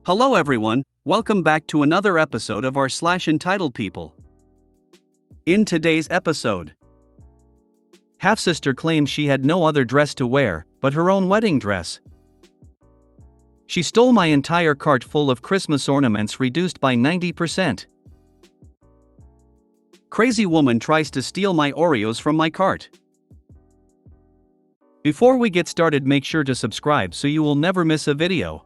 Hello everyone, welcome back to another episode of our entitled people. In today's episode, half-sister claims she had no other dress to wear but her own wedding dress. She stole my entire cart full of Christmas ornaments reduced by 90%. Crazy woman tries to steal my Oreos from my cart. Before we get started, make sure to subscribe so you will never miss a video.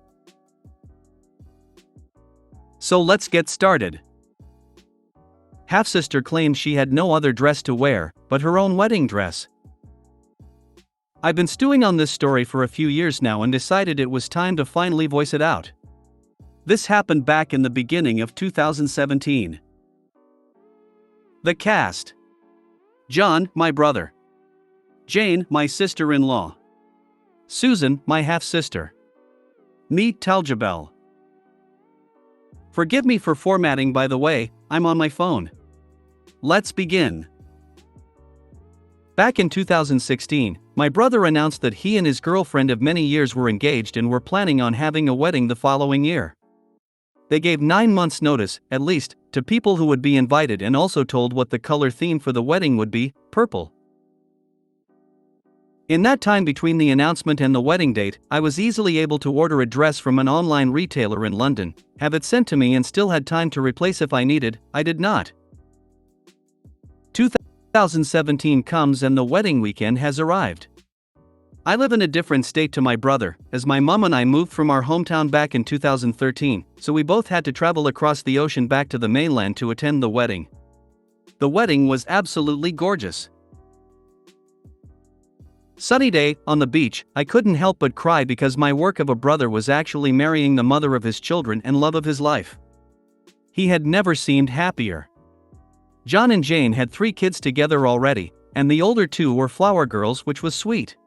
So let's get started. Half-sister claims she had no other dress to wear but her own wedding dress. I've been stewing on this story for a few years now and decided it was time to finally voice it out. This happened back in the beginning of 2017. The cast: John, my brother; Jane, my sister-in-law; Susan, my half-sister; me, Taljabel. Forgive me for formatting, by the way, I'm on my phone. Let's begin. Back in 2016, my brother announced that he and his girlfriend of many years were engaged and were planning on having a wedding the following year. They gave 9 months' notice, at least, to people who would be invited and also told what the color theme for the wedding would be: purple. In that time between the announcement and the wedding date, I was easily able to order a dress from an online retailer in London, have it sent to me, and still had time to replace if I needed. I did not. 2017 comes and the wedding weekend has arrived. I live in a different state to my brother, as my mom and I moved from our hometown back in 2013, so we both had to travel across the ocean back to the mainland to attend the wedding. The wedding was absolutely gorgeous. Sunny day, on the beach. I couldn't help but cry because my work of a brother was actually marrying the mother of his children and love of his life. He had never seemed happier. John and Jane had 3 kids together already, and the older 2 were flower girls, which was sweet.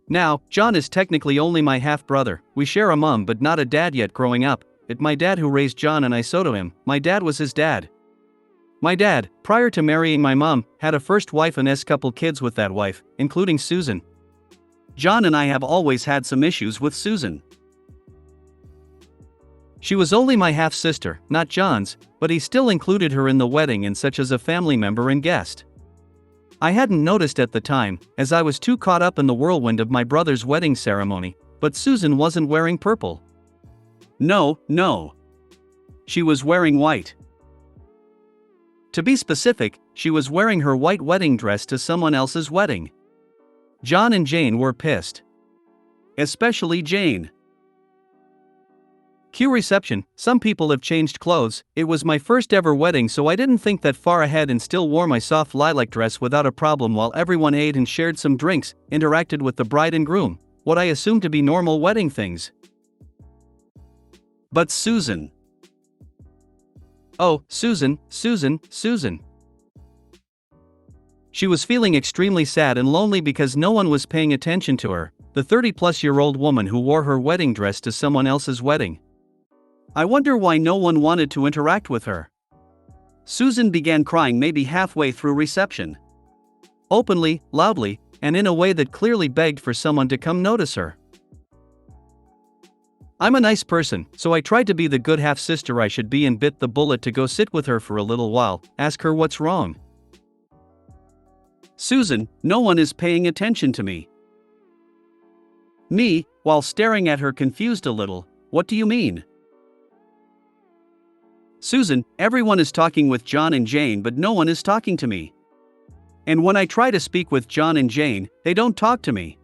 Now, John is technically only my half-brother. We share a mom but not a dad yet. Growing up, it's my dad who raised John and I, so to him, my dad was his dad. My dad, prior to marrying my mom, had a first wife and couple kids with that wife, including Susan. John and I have always had some issues with Susan. She was only my half-sister, not John's, but he still included her in the wedding and such as a family member and guest. I hadn't noticed at the time, as I was too caught up in the whirlwind of my brother's wedding ceremony, but Susan wasn't wearing purple. No. She was wearing white. To be specific, she was wearing her white wedding dress to someone else's wedding. John and Jane were pissed. Especially Jane. Cue reception. Some people have changed clothes. It was my first ever wedding, so I didn't think that far ahead and still wore my soft lilac dress without a problem while everyone ate and shared some drinks, interacted with the bride and groom, what I assumed to be normal wedding things. But Susan. Oh, Susan. She was feeling extremely sad and lonely because no one was paying attention to her, the 30-plus-year-old woman who wore her wedding dress to someone else's wedding. I wonder why no one wanted to interact with her. Susan began crying maybe halfway through reception. Openly, loudly, and in a way that clearly begged for someone to come notice her. I'm a nice person, so I tried to be the good half-sister I should be and bit the bullet to go sit with her for a little while, ask her what's wrong. Susan, no one is paying attention to me. Me, while staring at her confused a little, what do you mean? Susan, everyone is talking with John and Jane but no one is talking to me. And when I try to speak with John and Jane, they don't talk to me.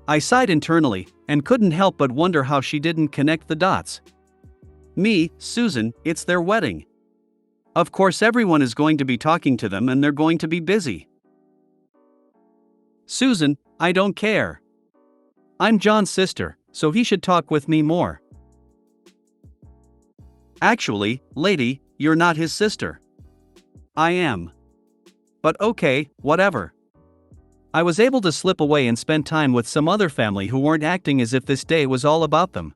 I sighed internally, and couldn't help but wonder how she didn't connect the dots. Me, Susan, it's their wedding. Of course everyone is going to be talking to them and they're going to be busy. Susan, I don't care. I'm John's sister, so he should talk with me more. Actually, lady, you're not his sister. I am. But okay, whatever. I was able to slip away and spend time with some other family who weren't acting as if this day was all about them.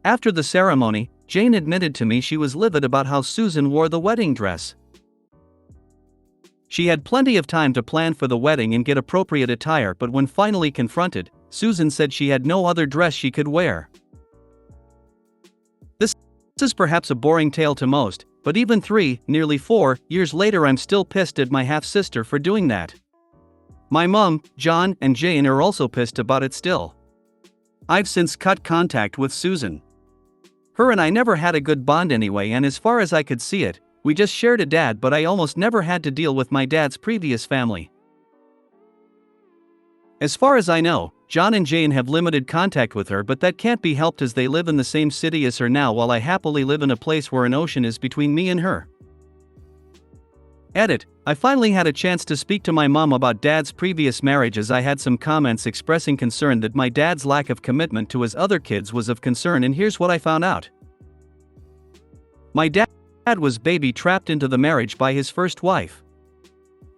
After the ceremony, Jane admitted to me she was livid about how Susan wore the wedding dress. She had plenty of time to plan for the wedding and get appropriate attire, but when finally confronted, Susan said she had no other dress she could wear. This is perhaps a boring tale to most, but even 3, nearly 4, years later I'm still pissed at my half-sister for doing that. My mom, John, and Jane are also pissed about it still. I've since cut contact with Susan. Her and I never had a good bond anyway, and as far as I could see it, we just shared a dad, but I almost never had to deal with my dad's previous family. As far as I know, John and Jane have limited contact with her, but that can't be helped as they live in the same city as her now, while I happily live in a place where an ocean is between me and her. Edit: I finally had a chance to speak to my mom about Dad's previous marriage, as I had some comments expressing concern that my dad's lack of commitment to his other kids was of concern, and here's what I found out. My dad was baby trapped into the marriage by his first wife.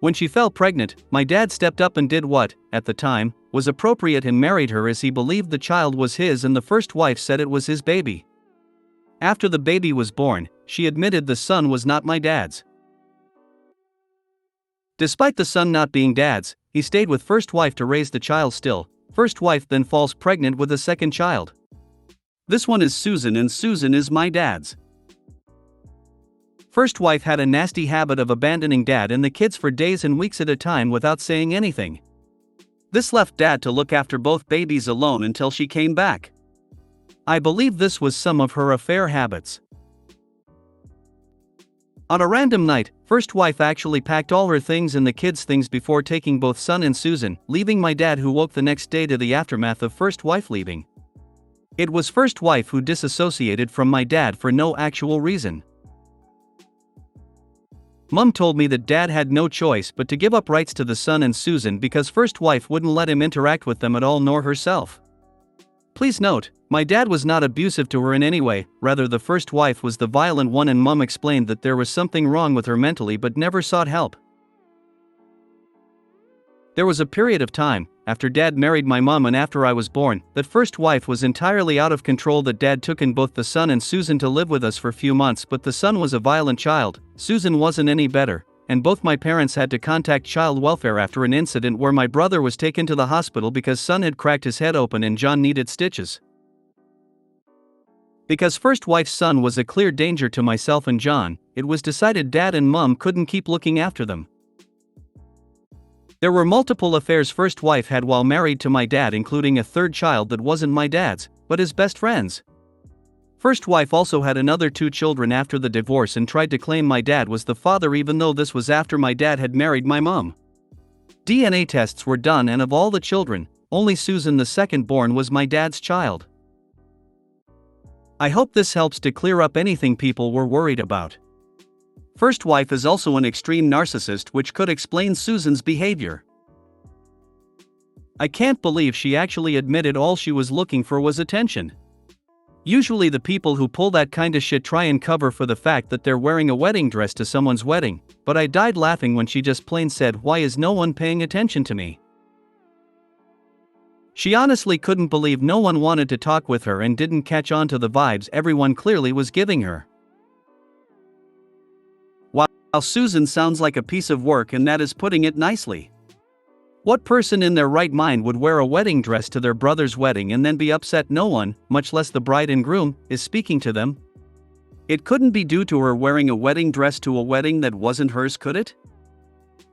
When she fell pregnant, my dad stepped up and did what, at the time, was appropriate and married her, as he believed the child was his and the first wife said it was his baby. After the baby was born, she admitted the son was not my dad's. Despite the son not being dad's, he stayed with first wife to raise the child still. First wife then falls pregnant with a second child. This one is Susan, and Susan is my dad's. First wife had a nasty habit of abandoning dad and the kids for days and weeks at a time without saying anything. This left dad to look after both babies alone until she came back. I believe this was some of her affair habits. On a random night, first wife actually packed all her things and the kids' things before taking both son and Susan, leaving my dad, who woke the next day to the aftermath of first wife leaving. It was first wife who disassociated from my dad for no actual reason. Mom told me that dad had no choice but to give up rights to the son and Susan because first wife wouldn't let him interact with them at all, nor herself. Please note, my dad was not abusive to her in any way, rather the first wife was the violent one, and Mom explained that there was something wrong with her mentally but never sought help. There was a period of time, after dad married my mom and after I was born, that first wife was entirely out of control, that dad took in both the son and Susan to live with us for a few months, but the son was a violent child, Susan wasn't any better, and both my parents had to contact child welfare after an incident where my brother was taken to the hospital because son had cracked his head open and John needed stitches. Because first wife's son was a clear danger to myself and John, it was decided dad and mom couldn't keep looking after them. There were multiple affairs first wife had while married to my dad, including a third child that wasn't my dad's, but his best friend's. First wife also had another 2 children after the divorce and tried to claim my dad was the father, even though this was after my dad had married my mom. DNA tests were done, and of all the children, only Susan, the second born, was my dad's child. I hope this helps to clear up anything people were worried about. First wife is also an extreme narcissist, which could explain Susan's behavior. I can't believe she actually admitted all she was looking for was attention. Usually the people who pull that kind of shit try and cover for the fact that they're wearing a wedding dress to someone's wedding, but I died laughing when she just plain said, "Why is no one paying attention to me?" She honestly couldn't believe no one wanted to talk with her and didn't catch on to the vibes everyone clearly was giving her. While Susan sounds like a piece of work, and that is putting it nicely. What person in their right mind would wear a wedding dress to their brother's wedding and then be upset no one, much less the bride and groom, is speaking to them? It couldn't be due to her wearing a wedding dress to a wedding that wasn't hers, could it?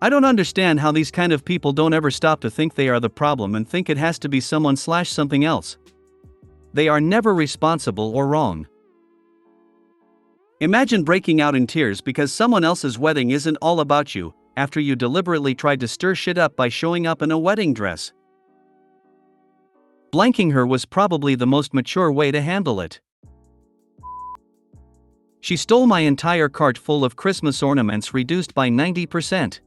I don't understand how these kind of people don't ever stop to think they are the problem and think it has to be someone/something else. They are never responsible or wrong. Imagine breaking out in tears because someone else's wedding isn't all about you, after you deliberately tried to stir shit up by showing up in a wedding dress. Blanking her was probably the most mature way to handle it. She stole my entire cart full of Christmas ornaments, reduced by 90%.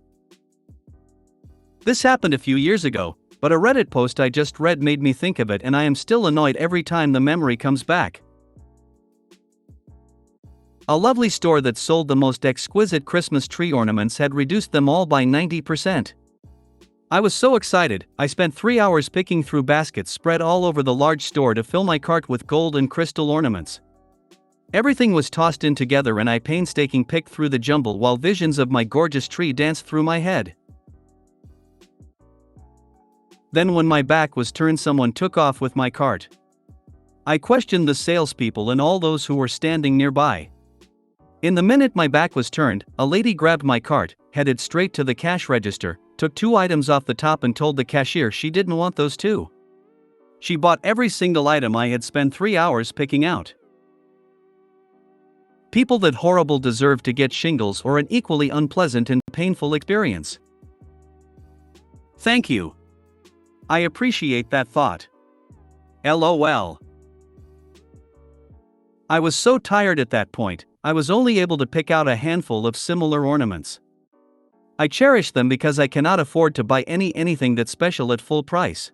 This happened a few years ago, but a Reddit post I just read made me think of it, and I am still annoyed every time the memory comes back. A lovely store that sold the most exquisite Christmas tree ornaments had reduced them all by 90%. I was so excited, I spent 3 hours picking through baskets spread all over the large store to fill my cart with gold and crystal ornaments. Everything was tossed in together and I painstakingly picked through the jumble while visions of my gorgeous tree danced through my head. Then when my back was turned, someone took off with my cart. I questioned the salespeople and all those who were standing nearby. In the minute my back was turned, a lady grabbed my cart, headed straight to the cash register, took 2 items off the top and told the cashier she didn't want those too. She bought every single item I had spent 3 hours picking out. People that horrible deserve to get shingles or an equally unpleasant and painful experience. Thank you. I appreciate that thought. LOL. I was so tired at that point, I was only able to pick out a handful of similar ornaments. I cherish them because I cannot afford to buy anything that's special at full price.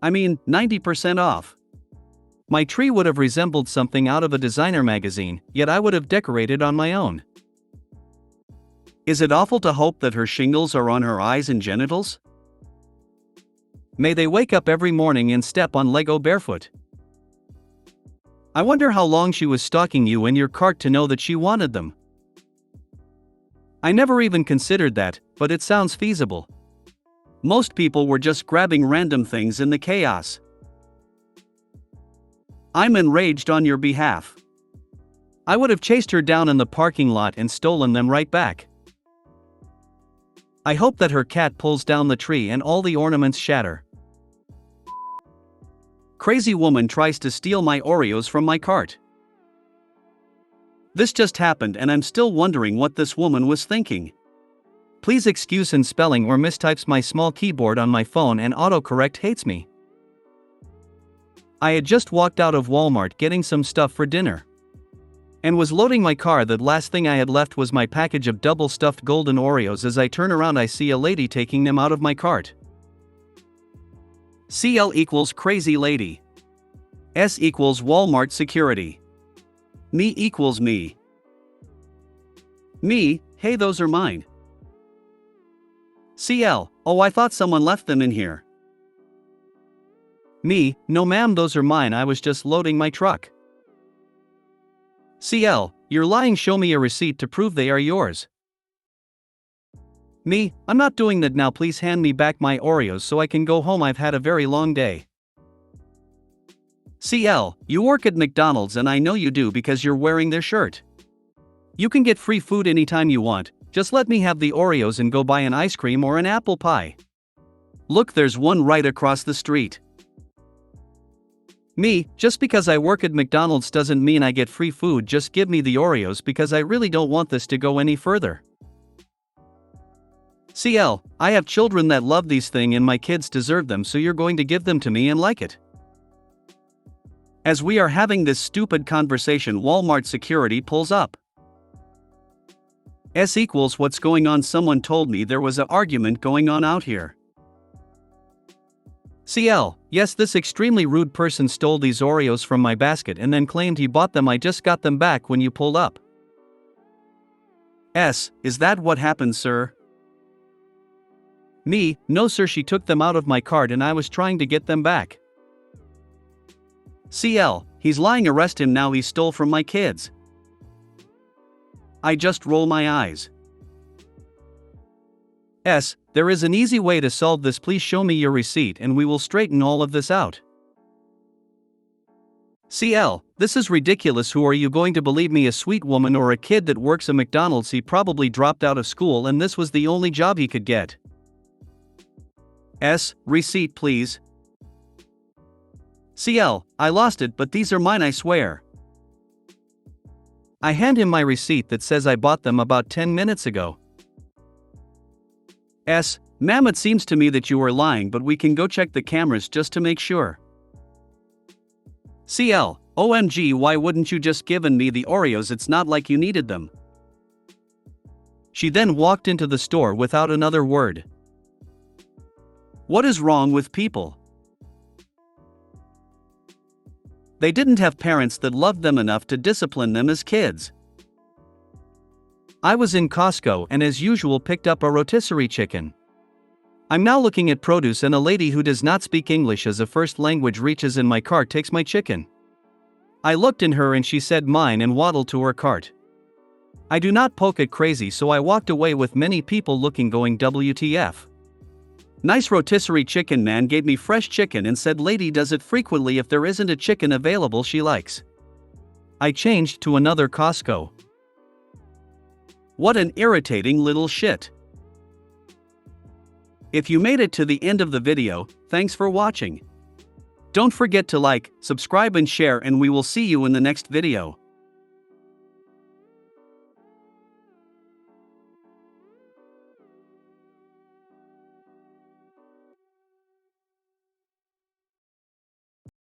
I mean, 90% off. My tree would have resembled something out of a designer magazine, yet I would have decorated on my own. Is it awful to hope that her shingles are on her eyes and genitals? May they wake up every morning and step on Lego barefoot. I wonder how long she was stalking you in your cart to know that she wanted them. I never even considered that, but it sounds feasible. Most people were just grabbing random things in the chaos. I'm enraged on your behalf. I would have chased her down in the parking lot and stolen them right back. I hope that her cat pulls down the tree and all the ornaments shatter. Crazy woman tries to steal my Oreos from my cart. This just happened and I'm still wondering what this woman was thinking. Please excuse in spelling or mistypes my small keyboard on my phone and autocorrect hates me. I had just walked out of Walmart getting some stuff for dinner. And was loading my car. The last thing I had left was my package of double stuffed golden Oreos. As I turn around I see a lady taking them out of my cart. CL equals crazy lady. S equals Walmart security. Me equals me. Me, hey, those are mine. CL, oh, I thought someone left them in here. Me, no ma'am, those are mine, I was just loading my truck. CL, you're lying, show me a receipt to prove they are yours. Me, I'm not doing that now, please hand me back my Oreos so I can go home, I've had a very long day. CL, you work at McDonald's and I know you do because you're wearing their shirt. You can get free food anytime you want, just let me have the Oreos and go buy an ice cream or an apple pie. Look, there's one right across the street. Me, just because I work at McDonald's doesn't mean I get free food, just give me the Oreos because I really don't want this to go any further. CL, I have children that love these things and my kids deserve them, so you're going to give them to me and like it. As we are having this stupid conversation, Walmart security pulls up. S equals what's going on, someone told me there was an argument going on out here. CL, yes, this extremely rude person stole these Oreos from my basket and then claimed he bought them, I just got them back when you pulled up. S, is that what happened, sir? Me, no sir, she took them out of my cart and I was trying to get them back. CL, he's lying, arrest him now, he stole from my kids. I just roll my eyes. S, there is an easy way to solve this, please show me your receipt and we will straighten all of this out. CL, this is ridiculous, who are you going to believe me, a sweet woman or a kid that works at McDonald's? He probably dropped out of school and this was the only job he could get. S, receipt please. CL, I lost it, but these are mine, I swear. I hand him my receipt that says I bought them about 10 minutes ago. S, ma'am, it seems to me that you are lying, but we can go check the cameras just to make sure. CL, OMG, why wouldn't you just given me the Oreos? It's not like you needed them. She then walked into the store without another word. What is wrong with people? They didn't have parents that loved them enough to discipline them as kids. I was in Costco and as usual picked up a rotisserie chicken. I'm now looking at produce and a lady who does not speak English as a first language reaches in my cart, takes my chicken. I looked in her and she said mine and waddled to her cart. I do not poke at crazy, so I walked away with many people looking, going WTF. Nice rotisserie chicken man gave me fresh chicken and said lady does it frequently if there isn't a chicken available she likes. I changed to another Costco. What an irritating little shit. If you made it to the end of the video, thanks for watching. Don't forget to like, subscribe and share, and we will see you in the next video.